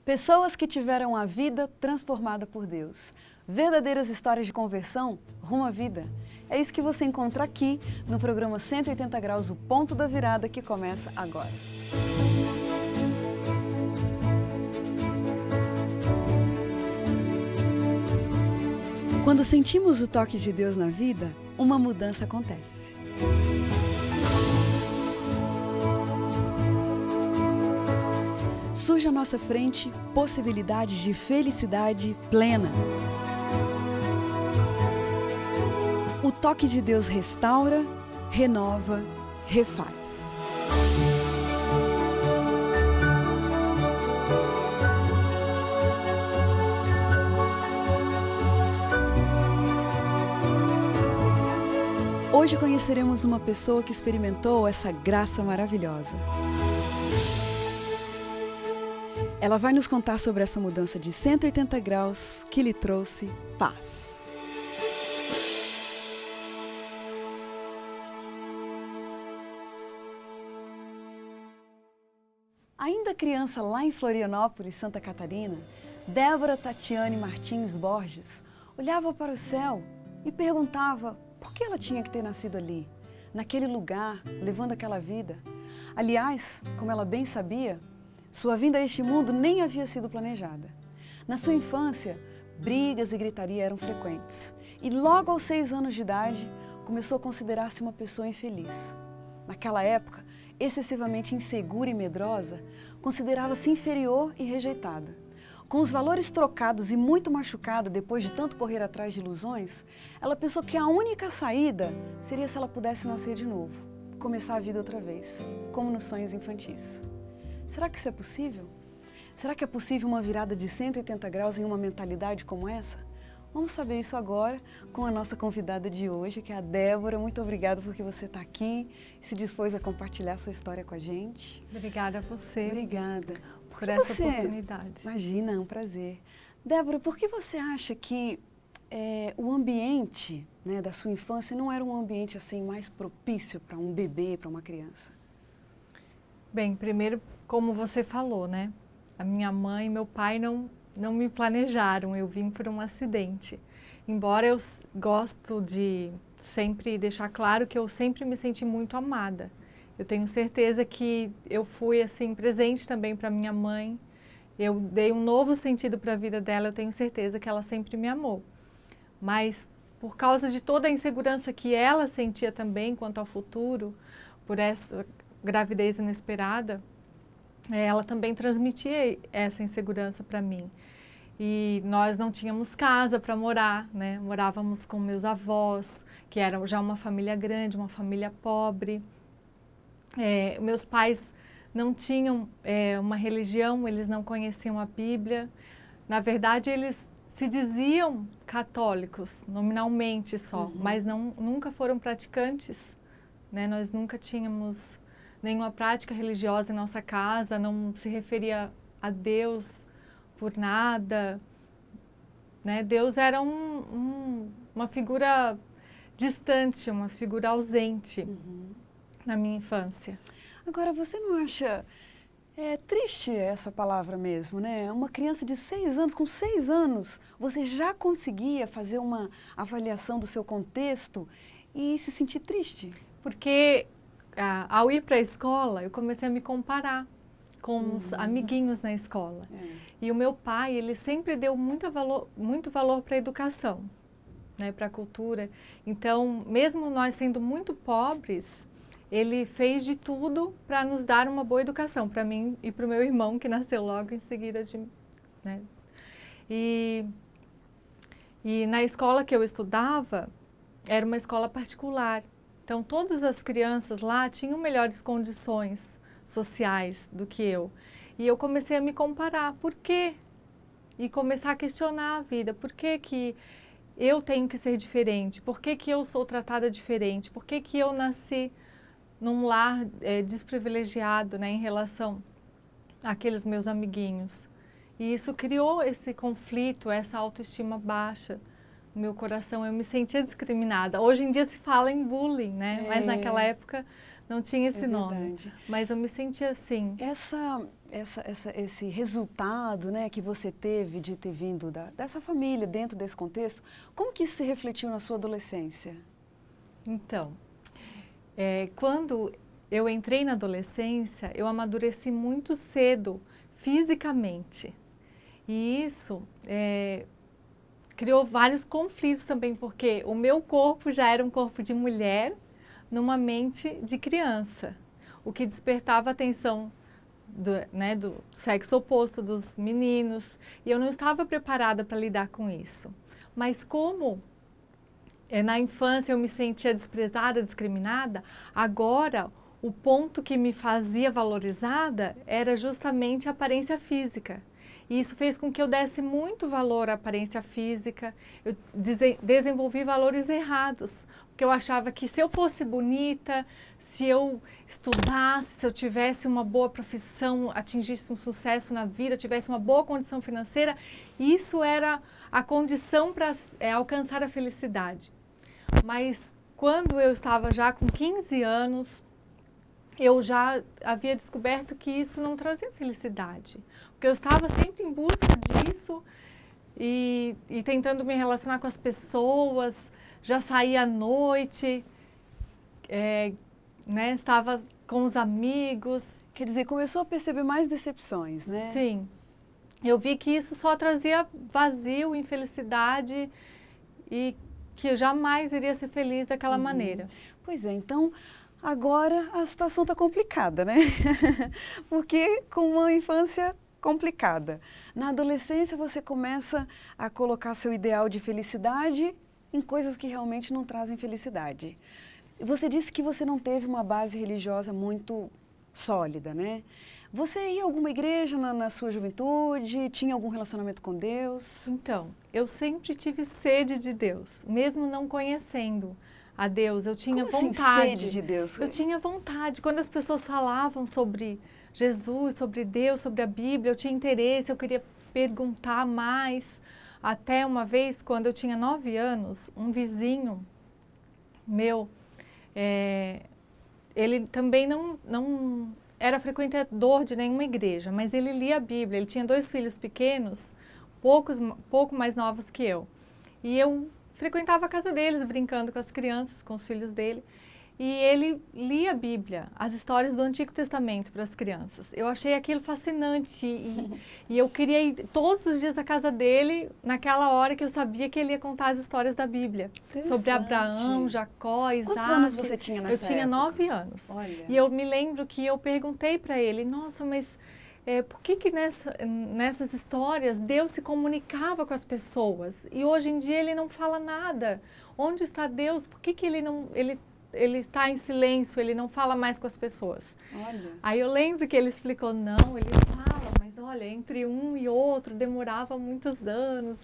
Pessoas que tiveram a vida transformada por Deus. Verdadeiras histórias de conversão rumo à vida. É isso que você encontra aqui no programa 180 Graus, o Ponto da Virada, que começa agora. Quando sentimos o toque de Deus na vida, uma mudança acontece. Surge à nossa frente possibilidades de felicidade plena. O toque de Deus restaura, renova, refaz. Hoje conheceremos uma pessoa que experimentou essa graça maravilhosa. Ela vai nos contar sobre essa mudança de 180 graus que lhe trouxe paz. Ainda criança lá em Florianópolis, Santa Catarina, Débora Tatiane Martins Borges olhava para o céu e perguntava por que ela tinha que ter nascido ali, naquele lugar, levando aquela vida. Aliás, como ela bem sabia, sua vinda a este mundo nem havia sido planejada. Na sua infância, brigas e gritaria eram frequentes. E logo aos 6 anos de idade, começou a considerar-se uma pessoa infeliz. Naquela época, excessivamente insegura e medrosa, considerava-se inferior e rejeitada. Com os valores trocados e muito machucada depois de tanto correr atrás de ilusões, ela pensou que a única saída seria se ela pudesse nascer de novo, começar a vida outra vez, como nos sonhos infantis. Será que isso é possível? Será que é possível uma virada de 180 graus em uma mentalidade como essa? Vamos saber isso agora com a nossa convidada de hoje, que é a Débora. Muito obrigada porque você está aqui e se dispôs a compartilhar sua história com a gente. Obrigada a você. Obrigada. Por essa oportunidade. Imagina, é um prazer. Débora, por que você acha que o ambiente, né, da sua infância não era um ambiente assim mais propício para um bebê, para uma criança? Bem, primeiro, como você falou, né? A minha mãe e meu pai não me planejaram, eu vim por um acidente. Embora eu gosto de sempre deixar claro que eu sempre me senti muito amada. Eu tenho certeza que eu fui assim presente também para minha mãe. Eu dei um novo sentido para a vida dela, eu tenho certeza que ela sempre me amou. Mas por causa de toda a insegurança que ela sentia também quanto ao futuro, por essa gravidez inesperada, ela também transmitia essa insegurança para mim. E nós não tínhamos casa para morar, né? Morávamos com meus avós, que eram já uma família grande, uma família pobre. Meus pais não tinham uma religião, eles não conheciam a Bíblia. Na verdade, eles se diziam católicos, nominalmente só, mas nunca foram praticantes, né? Nós nunca tínhamos nenhuma prática religiosa em nossa casa, não se referia a Deus por nada, né? Deus era uma figura distante, uma figura ausente na minha infância. Agora, você não acha triste essa palavra mesmo, né? Uma criança de 6 anos, com 6 anos, você já conseguia fazer uma avaliação do seu contexto e se sentir triste? Porque ao ir para a escola, eu comecei a me comparar com os amiguinhos na escola. E o meu pai, ele sempre deu muito valor para a educação, né, para a cultura. Então, mesmo nós sendo muito pobres, ele fez de tudo para nos dar uma boa educação, para mim e para o meu irmão, que nasceu logo em seguida de... né? E na escola que eu estudava, era uma escola particular. Então, todas as crianças lá tinham melhores condições sociais do que eu. E eu comecei a me comparar. Por quê? E começar a questionar a vida. Por que que eu tenho que ser diferente? Por que que eu sou tratada diferente? Por que que eu nasci num lar desprivilegiado, né, em relação àqueles meus amiguinhos? E isso criou esse conflito, essa autoestima baixa no meu coração. Eu me sentia discriminada. Hoje em dia se fala em bullying, né? Mas naquela época não tinha esse nome. Mas eu me sentia assim. esse resultado, né, que você teve de ter vindo dessa família, dentro desse contexto, como que isso se refletiu na sua adolescência? Então, quando eu entrei na adolescência, eu amadureci muito cedo, fisicamente. E isso criou vários conflitos também, porque o meu corpo já era um corpo de mulher numa mente de criança, o que despertava a atenção do sexo oposto, dos meninos, e eu não estava preparada para lidar com isso. Mas como na infância eu me sentia desprezada, discriminada, agora o ponto que me fazia valorizada era justamente a aparência física. E isso fez com que eu desse muito valor à aparência física, eu desenvolvi valores errados, porque eu achava que se eu fosse bonita, se eu estudasse, se eu tivesse uma boa profissão, atingisse um sucesso na vida, tivesse uma boa condição financeira, isso era a condição para alcançar a felicidade. Mas quando eu estava já com 15 anos, eu já havia descoberto que isso não trazia felicidade. Porque eu estava sempre em busca disso e tentando me relacionar com as pessoas, já saía à noite, estava com os amigos. Quer dizer, começou a perceber mais decepções, né? Sim. Eu vi que isso só trazia vazio, infelicidade e que eu jamais iria ser feliz daquela maneira. Pois é, então agora a situação está complicada, né? Porque com uma infância complicada. Na adolescência você começa a colocar seu ideal de felicidade em coisas que realmente não trazem felicidade. Você disse que você não teve uma base religiosa muito sólida, né? Você ia a alguma igreja na sua juventude? Tinha algum relacionamento com Deus? Então, eu sempre tive sede de Deus, mesmo não conhecendo a Deus. Eu tinha vontade. Sede de Deus? Eu tinha vontade. Quando as pessoas falavam sobre Jesus, sobre Deus, sobre a Bíblia, eu tinha interesse, eu queria perguntar mais. Até uma vez, quando eu tinha 9 anos, um vizinho meu, ele também não era frequentador de nenhuma igreja, mas ele lia a Bíblia. Ele tinha 2 filhos pequenos, pouco mais novos que eu. E eu frequentava a casa deles, brincando com as crianças, com os filhos dele. E ele lia a Bíblia, as histórias do Antigo Testamento para as crianças. Eu achei aquilo fascinante e eu queria ir todos os dias à casa dele, naquela hora que eu sabia que ele ia contar as histórias da Bíblia. Sobre Abraão, Jacó, Isaac. Quantos anos você tinha nessa época? Eu tinha 9 anos. Olha. E eu me lembro que eu perguntei para ele, nossa, mas por que nessas histórias Deus se comunicava com as pessoas? E hoje em dia ele não fala nada. Onde está Deus? Por que ele está em silêncio, ele não fala mais com as pessoas? Olha. Aí eu lembro que ele explicou, não, ele fala, mas olha, entre um e outro demorava muitos anos.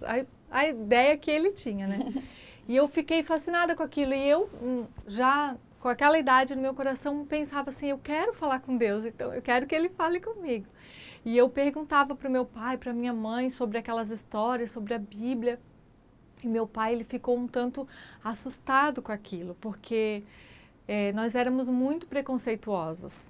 A ideia que ele tinha, né? E eu fiquei fascinada com aquilo. E eu já, com aquela idade no meu coração, pensava assim, eu quero falar com Deus, então eu quero que ele fale comigo. E eu perguntava para o meu pai, para minha mãe, sobre aquelas histórias, sobre a Bíblia. E meu pai, ele ficou um tanto assustado com aquilo, porque nós éramos muito preconceituosos.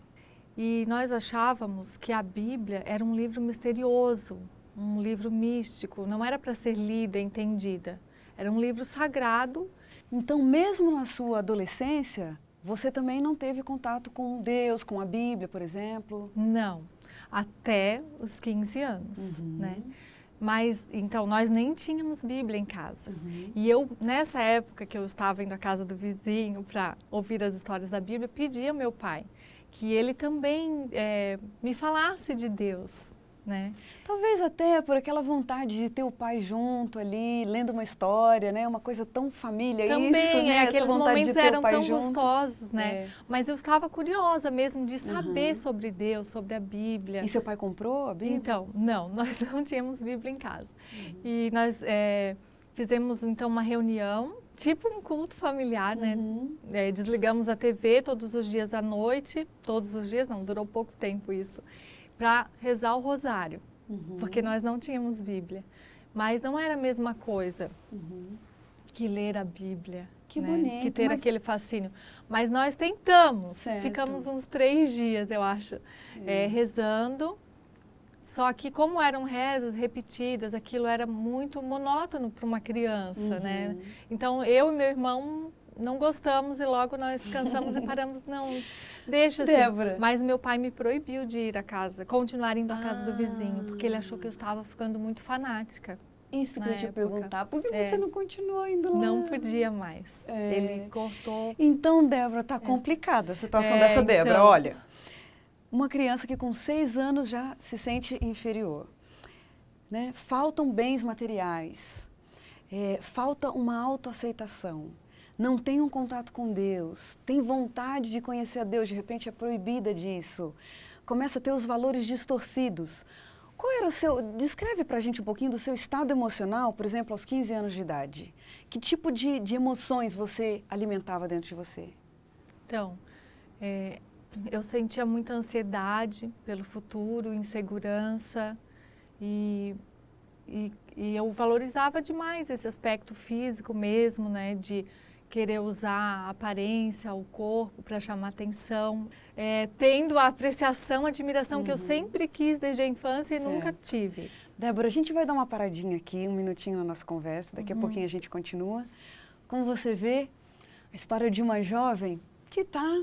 E nós achávamos que a Bíblia era um livro misterioso, um livro místico, não era para ser lida, entendida. Era um livro sagrado. Então, mesmo na sua adolescência, você também não teve contato com Deus, com a Bíblia, por exemplo? Não, até os 15 anos, né? Mas, então, nós nem tínhamos Bíblia em casa. E eu, nessa época que eu estava indo à casa do vizinho para ouvir as histórias da Bíblia, pedi ao meu pai que ele também me falasse de Deus, né? Talvez até por aquela vontade de ter o pai junto ali, lendo uma história, né? Uma coisa tão família, também, isso, né? Aqueles momentos eram tão junto. gostosos, né? Mas eu estava curiosa mesmo de saber sobre Deus, sobre a Bíblia. E seu pai comprou a Bíblia? Então, não, nós não tínhamos Bíblia em casa. E nós fizemos, então, uma reunião, tipo um culto familiar, né? Desligamos a TV todos os dias à noite, todos os dias, não, durou pouco tempo isso, para rezar o rosário, porque nós não tínhamos Bíblia. Mas não era a mesma coisa que ler a Bíblia, que né? bonito, Que ter aquele fascínio. Mas nós tentamos, certo. Ficamos uns 3 dias, eu acho, rezando Só que como eram rezas repetidas, aquilo era muito monótono para uma criança, né? Então eu e meu irmão não gostamos e logo nós cansamos e paramos, não, deixa assim. Débora. Mas meu pai me proibiu de ir à casa, continuar indo à casa do vizinho, porque ele achou que eu estava ficando muito fanática. Isso que eu ia te perguntar, por que você não continuou indo lá? Não podia mais, ele cortou. Então, Débora, tá complicada a situação dessa Débora, então... olha. Uma criança que com 6 anos já se sente inferior, né? Faltam bens materiais, falta uma autoaceitação, não tem um contato com Deus, tem vontade de conhecer a Deus, de repente é proibida disso, começa a ter os valores distorcidos. Qual era o seu... Descreve pra gente um pouquinho do seu estado emocional, por exemplo, aos 15 anos de idade. Que tipo de emoções você alimentava dentro de você? Então, eu sentia muita ansiedade pelo futuro, insegurança e eu valorizava demais esse aspecto físico mesmo, né, de querer usar a aparência, o corpo para chamar atenção, tendo a apreciação, a admiração que eu sempre quis desde a infância e nunca tive. Débora, a gente vai dar uma paradinha aqui, um minutinho na nossa conversa, daqui a pouquinho a gente continua. Como você vê, a história de uma jovem que está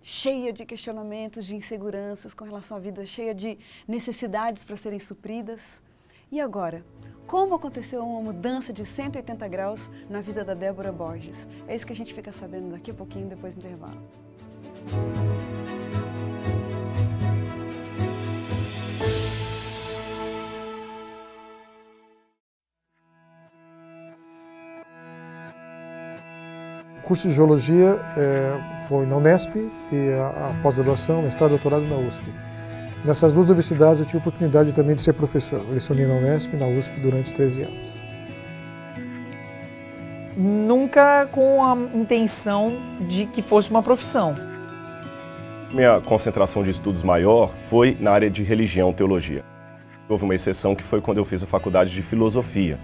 cheia de questionamentos, de inseguranças com relação à vida, cheia de necessidades para serem supridas. E agora, como aconteceu uma mudança de 180 graus na vida da Débora Borges? É isso que a gente fica sabendo daqui a pouquinho, depois do intervalo. O curso de Geologia foi na Unesp e a pós-graduação, mestrado e doutorado na USP. Nessas duas universidades eu tive a oportunidade também de ser professor. Eu lecionei na Unesp e na USP durante 13 anos. Nunca com a intenção de que fosse uma profissão. Minha concentração de estudos maior foi na área de religião, teologia. Houve uma exceção que foi quando eu fiz a faculdade de filosofia.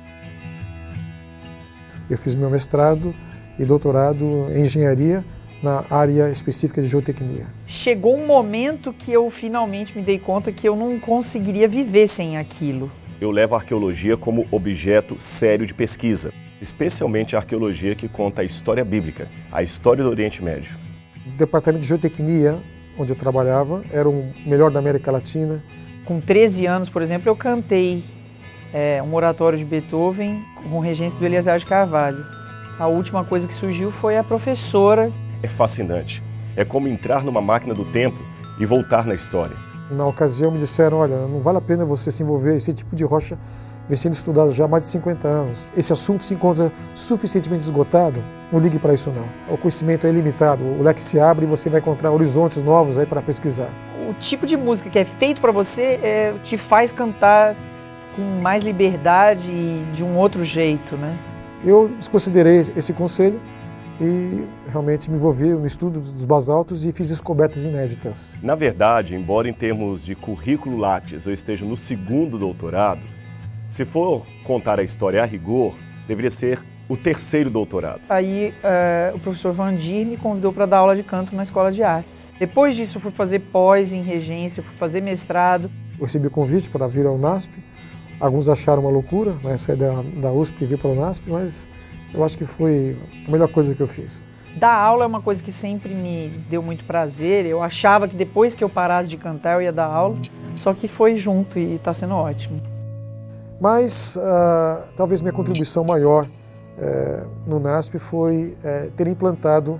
Eu fiz meu mestrado e doutorado em engenharia na área específica de geotecnia. Chegou um momento que eu finalmente me dei conta que eu não conseguiria viver sem aquilo. Eu levo a arqueologia como objeto sério de pesquisa, especialmente a arqueologia que conta a história bíblica, a história do Oriente Médio. O departamento de geotecnia, onde eu trabalhava, era o melhor da América Latina. Com 13 anos, por exemplo, eu cantei um oratório de Beethoven com regência do Eliezer de Carvalho. A última coisa que surgiu foi a professora. É fascinante. É como entrar numa máquina do tempo e voltar na história. Na ocasião me disseram, olha, não vale a pena você se envolver, esse tipo de rocha vem sendo estudado já há mais de 50 anos. Esse assunto se encontra suficientemente esgotado, não ligue para isso não. O conhecimento é ilimitado, o leque se abre e você vai encontrar horizontes novos aí para pesquisar. O tipo de música que é feito para você te faz cantar com mais liberdade e de um outro jeito, né? Eu desconsiderei esse conselho e realmente me envolvi no estudo dos basaltos e fiz descobertas inéditas. Na verdade, embora em termos de currículo Lattes eu esteja no 2º doutorado, se for contar a história a rigor, deveria ser o 3º doutorado. Aí o professor Vandir me convidou para dar aula de canto na Escola de Artes. Depois disso eu fui fazer pós em regência, fui fazer mestrado. Eu recebi o convite para vir ao UNASP. Alguns acharam uma loucura, né, sair da USP e vir para o UNASP, mas eu acho que foi a melhor coisa que eu fiz. Dar aula é uma coisa que sempre me deu muito prazer. Eu achava que depois que eu parasse de cantar eu ia dar aula, só que foi junto e está sendo ótimo. Mas talvez minha contribuição maior no UNASP foi ter implantado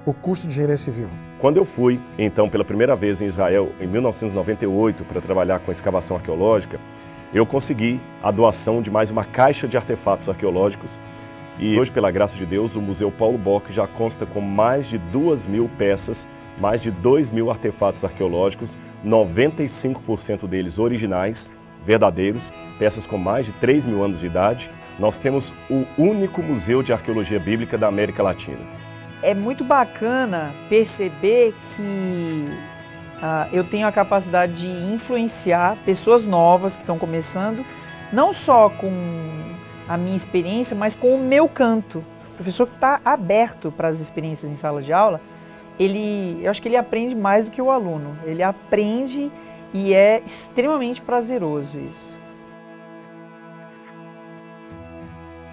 o curso de Engenharia Civil. Quando eu fui, então, pela primeira vez em Israel, em 1998, para trabalhar com escavação arqueológica, eu consegui a doação de mais uma caixa de artefatos arqueológicos e hoje, pela graça de Deus, o Museu Paulo Bock já consta com mais de 2.000 peças, mais de 2.000 artefatos arqueológicos, 95% deles originais, verdadeiros, peças com mais de 3.000 anos de idade. Nós temos o único museu de arqueologia bíblica da América Latina. É muito bacana perceber que eu tenho a capacidade de influenciar pessoas novas que estão começando, não só com a minha experiência, mas com o meu canto. O professor que está aberto para as experiências em sala de aula, eu acho que ele aprende mais do que o aluno. Ele aprende e é extremamente prazeroso isso.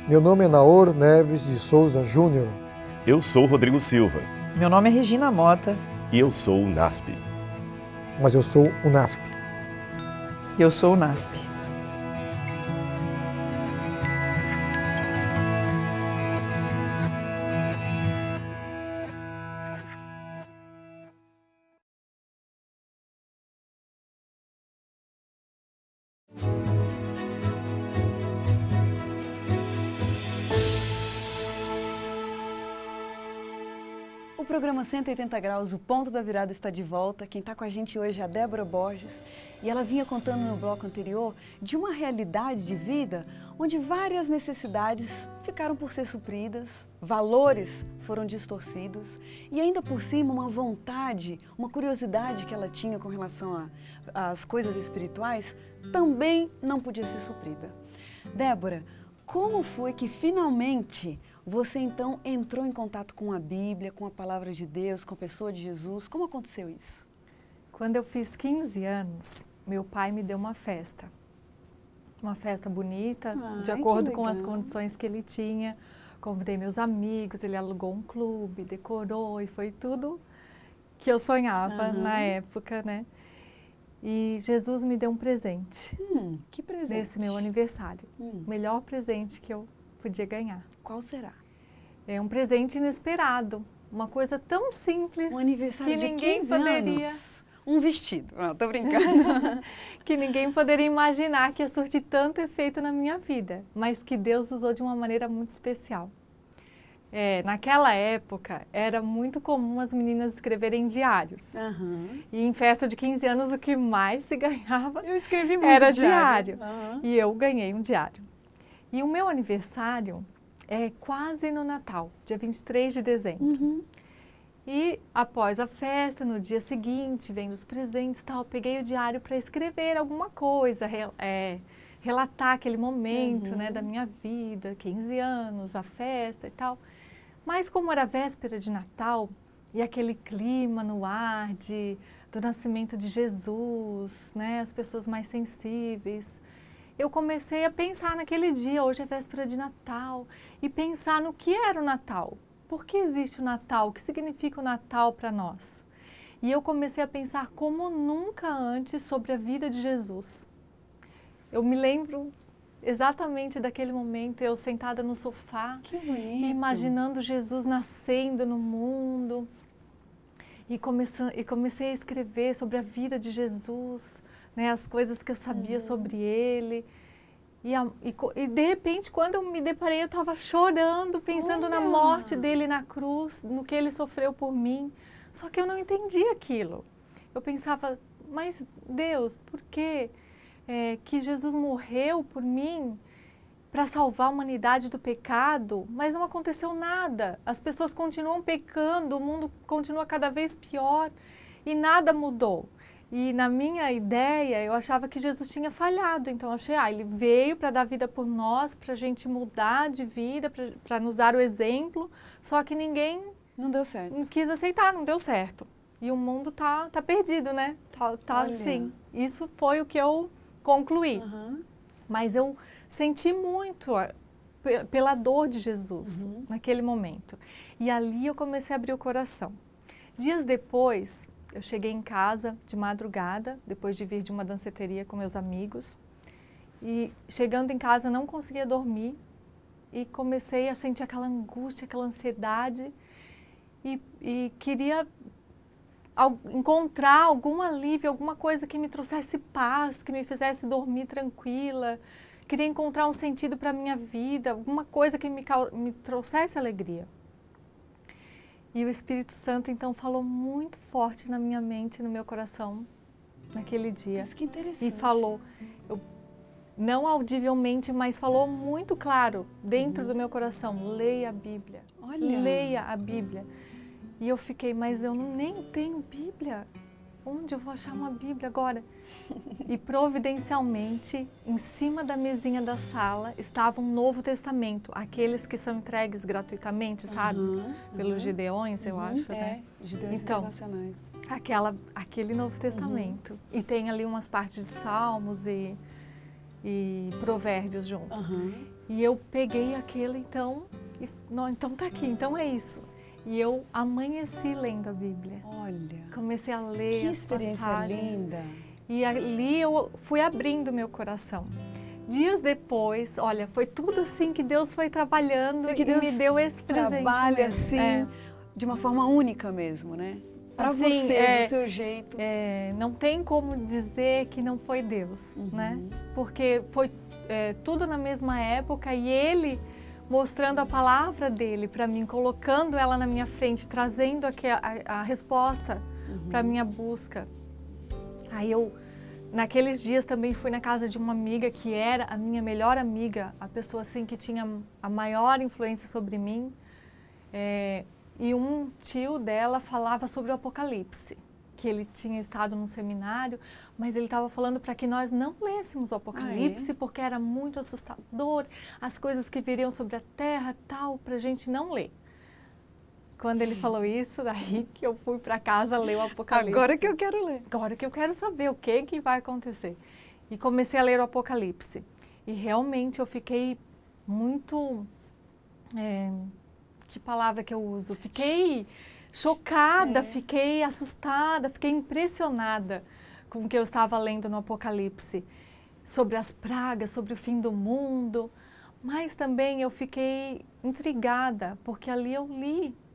Meu nome é Naor Neves de Souza Júnior. Eu sou Rodrigo Silva. Meu nome é Regina Mota. E eu sou o NASP. Mas eu sou o NASP. E eu sou o NASP. O programa 180 Graus, o Ponto da Virada, está de volta. Quem está com a gente hoje é a Débora Borges. E ela vinha contando no bloco anterior de uma realidade de vida onde várias necessidades ficaram por ser supridas, valores foram distorcidos e ainda por cima uma vontade, uma curiosidade que ela tinha com relação às coisas espirituais também não podia ser suprida. Débora, como foi que finalmente você então entrou em contato com a Bíblia, com a Palavra de Deus, com a pessoa de Jesus? Como aconteceu isso? Quando eu fiz 15 anos, meu pai me deu uma festa. Uma festa bonita, de acordo com as condições que ele tinha. Convidei meus amigos, ele alugou um clube, decorou e foi tudo que eu sonhava na época, né? E Jesus me deu um presente. Que presente? Nesse meu aniversário. O melhor presente que eu podia ganhar. Qual será? É um presente inesperado. Uma coisa tão simples. Um aniversário que de ninguém 15 poderia. anos. Um vestido. Não, tô brincando. Que ninguém poderia imaginar que ia surtir tanto efeito na minha vida. Mas que Deus usou de uma maneira muito especial. Naquela época, era muito comum as meninas escreverem diários. E em festa de 15 anos, o que mais se ganhava eu escrevi muito era diário. Uhum. E eu ganhei um diário. E o meu aniversário é quase no Natal, dia 23 de dezembro. E após a festa, no dia seguinte, vem os presentes e tal, eu peguei o diário para escrever alguma coisa, relatar aquele momento né, da minha vida, 15 anos, a festa e tal. Mas como era véspera de Natal e aquele clima no ar do nascimento de Jesus, né, as pessoas mais sensíveis, eu comecei a pensar naquele dia, hoje é véspera de Natal, e pensar no que era o Natal. Por que existe o Natal? O que significa o Natal para nós? E eu comecei a pensar como nunca antes sobre a vida de Jesus. Eu me lembro exatamente daquele momento, eu sentada no sofá, imaginando Jesus nascendo no mundo. E comecei a escrever sobre a vida de Jesus, né, as coisas que eu sabia sobre ele. E de repente, quando eu me deparei, eu estava chorando, pensando na morte dele na cruz, no que ele sofreu por mim. Só que eu não entendia aquilo. Eu pensava, mas Deus, por quê? Que Jesus morreu por mim para salvar a humanidade do pecado, mas não aconteceu nada. As pessoas continuam pecando, o mundo continua cada vez pior e nada mudou. E na minha ideia, eu achava que Jesus tinha falhado. Então, eu achei, ele veio para dar vida por nós, para a gente mudar de vida, para nos dar o exemplo. Só que ninguém não deu certo. Não quis aceitar, não deu certo. E o mundo tá perdido, né? Tá assim. Isso foi o que eu concluí. Mas eu senti muito pela dor de Jesus naquele momento. E ali eu comecei a abrir o coração. Dias depois, eu cheguei em casa de madrugada, depois de vir de uma danceteria com meus amigos. E chegando em casa, não conseguia dormir. E comecei a sentir aquela angústia, aquela ansiedade. E queria encontrar algum alívio, alguma coisa que me trouxesse paz, que me fizesse dormir tranquila. Queria encontrar um sentido para a minha vida, alguma coisa que me trouxesse alegria. E o Espírito Santo, então, falou muito forte na minha mente, no meu coração, naquele dia. Mas que interessante. E falou, não audivelmente, mas falou muito claro, dentro do meu coração, leia a Bíblia. Olha. Leia a Bíblia. E eu fiquei, mas eu nem tenho Bíblia. Onde eu vou achar uma Bíblia agora? E providencialmente, em cima da mesinha da sala, estava um Novo Testamento, aqueles que são entregues gratuitamente, sabe? Pelos Gideões, eu acho, né? Gideões Internacionais. Aquele Novo Testamento. E tem ali umas partes de Salmos e Provérbios junto. E eu peguei aquele então, não, então tá aqui, então é isso. E eu amanheci lendo a Bíblia. Olha, comecei a ler que as experiência passagens. linda. E ali eu fui abrindo meu coração. Dias depois, olha, foi tudo assim que Deus foi trabalhando que e Deus me deu esse presente. Trabalha mesmo. assim, de uma forma única mesmo, né? Para Assim, você, do seu jeito. Não tem como dizer que não foi Deus, né? Porque foi tudo na mesma época e Ele mostrando a palavra dele para mim, colocando ela na minha frente, trazendo a resposta para a minha busca. Aí naqueles dias também fui na casa de uma amiga que era a minha melhor amiga, a pessoa assim que tinha a maior influência sobre mim. E um tio dela falava sobre o Apocalipse, que ele tinha estado num seminário, mas ele estava falando para que nós não lêssemos o Apocalipse, porque era muito assustador, as coisas que viriam sobre a terra tal, para a gente não ler. Quando ele falou isso, daí que eu fui para casa ler o Apocalipse. Agora que eu quero ler. Agora que eu quero saber o que vai acontecer. E comecei a ler o Apocalipse. E realmente eu fiquei muito... que palavra que eu uso? Fiquei chocada, fiquei assustada, fiquei impressionada com o que eu estava lendo no Apocalipse. Sobre as pragas, sobre o fim do mundo. Mas também eu fiquei intrigada, porque ali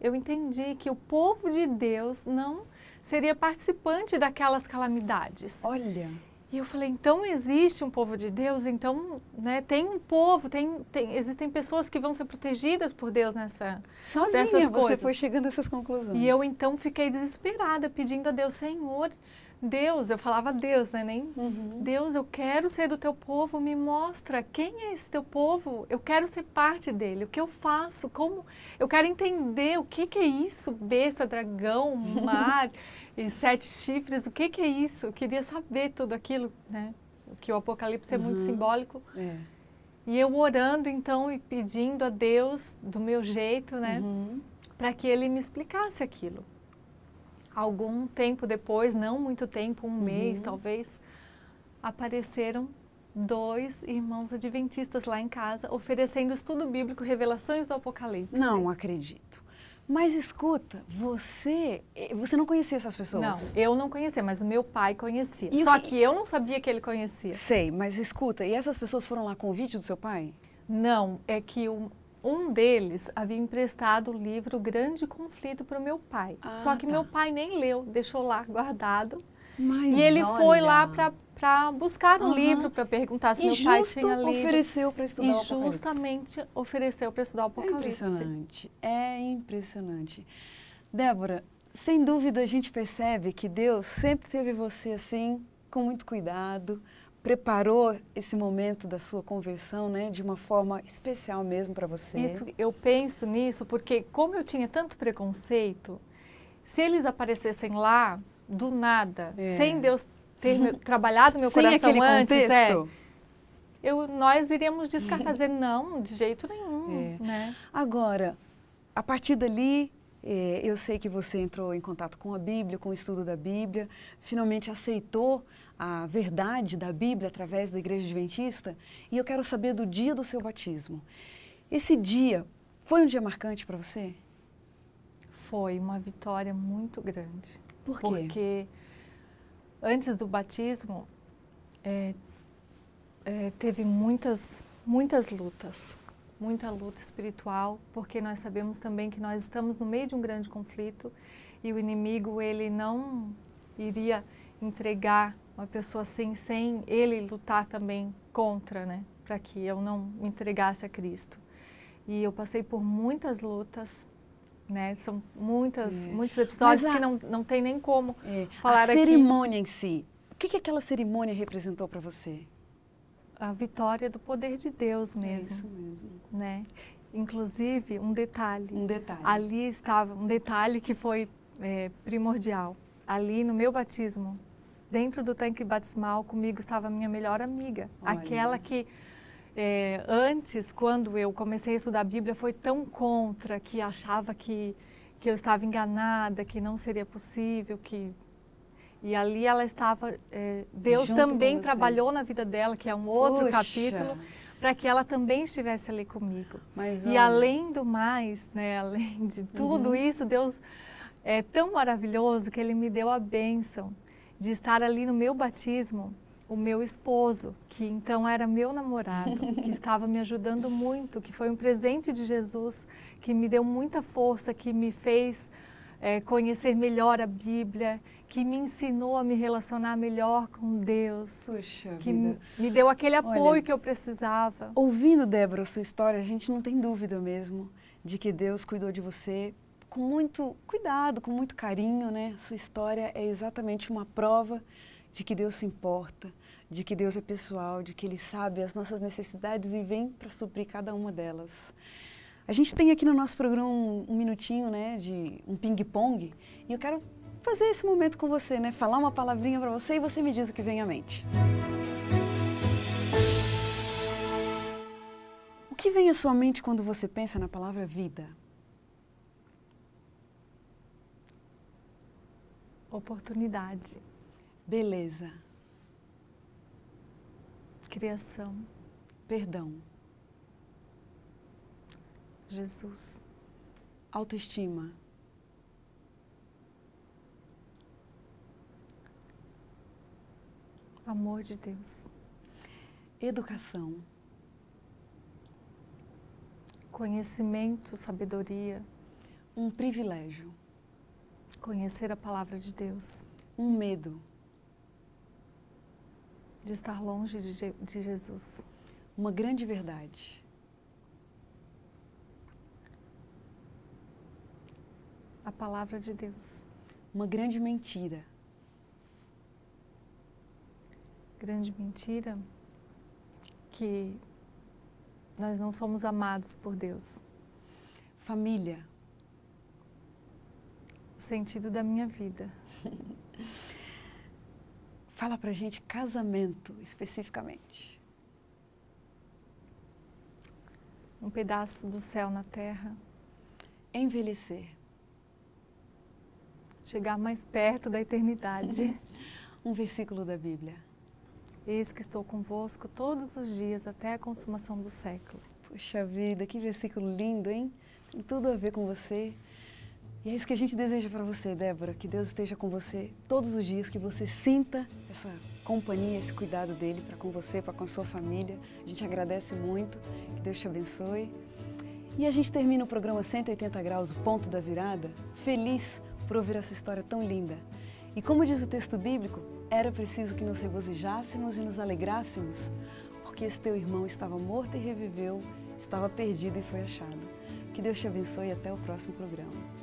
eu entendi que o povo de Deus não seria participante daquelas calamidades. Olha... E eu falei, então existe um povo de Deus, então tem um povo, existem pessoas que vão ser protegidas por Deus dessas Sozinha coisas. Você foi chegando a essas conclusões. E eu então fiquei desesperada, pedindo a Deus, Senhor, Deus, eu falava Deus, né? Deus, eu quero ser do teu povo, me mostra quem é esse teu povo, eu quero ser parte dele, o que eu faço, como, eu quero entender o que é isso, besta, dragão, mar... E 7 chifres, o que é isso? Eu queria saber tudo aquilo, né? Que o Apocalipse é muito simbólico. E eu orando, então, e pedindo a Deus, do meu jeito, né? Para que Ele me explicasse aquilo. Algum tempo depois, não muito tempo, um mês talvez, apareceram 2 irmãos adventistas lá em casa, oferecendo estudo bíblico, revelações do Apocalipse. Não acredito. Mas escuta, você não conhecia essas pessoas? Não, eu não conhecia, mas o meu pai conhecia. Só que eu não sabia que ele conhecia. Sei, mas escuta, e essas pessoas foram lá a convite do seu pai? Não, é que um deles havia emprestado o livro Grande Conflito para o meu pai. Só que meu pai nem leu, deixou lá guardado. Mas e ele olha... foi lá para buscar o livro, para perguntar se meu pai tinha lido. Ofereceu para estudar o Apocalipse. E justamente ofereceu para estudar o Apocalipse. É impressionante. Débora, sem dúvida a gente percebe que Deus sempre teve você assim, com muito cuidado, preparou esse momento da sua conversão, né, de uma forma especial mesmo para você. Isso, eu penso nisso porque como eu tinha tanto preconceito, se eles aparecessem lá do nada, sem Deus ter trabalhado meu coração antes, nós iríamos fazer não, de jeito nenhum. Né? Agora, a partir dali, eu sei que você entrou em contato com a Bíblia, com o estudo da Bíblia, finalmente aceitou a verdade da Bíblia através da Igreja Adventista, e eu quero saber do dia do seu batismo. Esse dia foi um dia marcante para você? Foi uma vitória muito grande. Por quê? Porque antes do batismo, teve muitas lutas, muita luta espiritual, porque nós sabemos também que nós estamos no meio de um grande conflito e o inimigo, ele não iria entregar uma pessoa assim, sem ele lutar também contra, né, para que eu não me entregasse a Cristo. E eu passei por muitas lutas, né? São muitos episódios que não tem nem como falar aqui. A cerimônia em si, o que aquela cerimônia representou para você? A vitória do poder de Deus mesmo. Isso mesmo. Né? Inclusive, um detalhe. Ali estava um detalhe que foi primordial. Ali no meu batismo, dentro do tanque batismal, comigo estava a minha melhor amiga. Olha. Aquela que... antes, quando eu comecei a estudar a Bíblia, foi tão contra, que achava que que eu estava enganada, que não seria possível, e ali ela estava, Deus Junto com também você. trabalhou na vida dela, que é um outro Puxa. capítulo, para que ela também estivesse ali comigo. Mas, E olha, além do mais, né, além de tudo isso, Deus é tão maravilhoso que Ele me deu a bênção de estar ali no meu batismo, o meu esposo, que então era meu namorado, que estava me ajudando muito, que foi um presente de Jesus, que me deu muita força, que me fez conhecer melhor a Bíblia, que me ensinou a me relacionar melhor com Deus, Puxa que vida. me deu aquele apoio Olha, que eu precisava. Ouvindo, Débora, a sua história, a gente não tem dúvida mesmo de que Deus cuidou de você com muito cuidado, com muito carinho, né? Sua história é exatamente uma prova de que Deus se importa, de que Deus é pessoal, de que Ele sabe as nossas necessidades e vem para suprir cada uma delas. A gente tem aqui no nosso programa um minutinho, né, de um ping-pong, e eu quero fazer esse momento com você, né? Falar uma palavrinha para você e você me diz o que vem à mente. O que vem à sua mente quando você pensa na palavra vida? Oportunidade, Beleza, criação, perdão, Jesus, autoestima, amor de Deus, educação, conhecimento, sabedoria, um privilégio, conhecer a palavra de Deus, um medo, de estar longe de Jesus, uma grande verdade, a palavra de Deus, uma grande mentira, grande mentira, que nós não somos amados por Deus, família, o sentido da minha vida, fala pra gente casamento especificamente, um pedaço do céu na terra, envelhecer, chegar mais perto da eternidade. um versículo da Bíblia. Eis que estou convosco todos os dias até a consumação do século. Puxa vida, que versículo lindo, hein? Tem tudo a ver com você. E é isso que a gente deseja para você, Débora, que Deus esteja com você todos os dias, que você sinta essa companhia, esse cuidado dele para com você, para com a sua família. A gente agradece muito, que Deus te abençoe. E a gente termina o programa 180 Graus, o ponto da virada, feliz por ouvir essa história tão linda. E como diz o texto bíblico, era preciso que nos regozijássemos e nos alegrássemos, porque esse teu irmão estava morto e reviveu, estava perdido e foi achado. Que Deus te abençoe e até o próximo programa.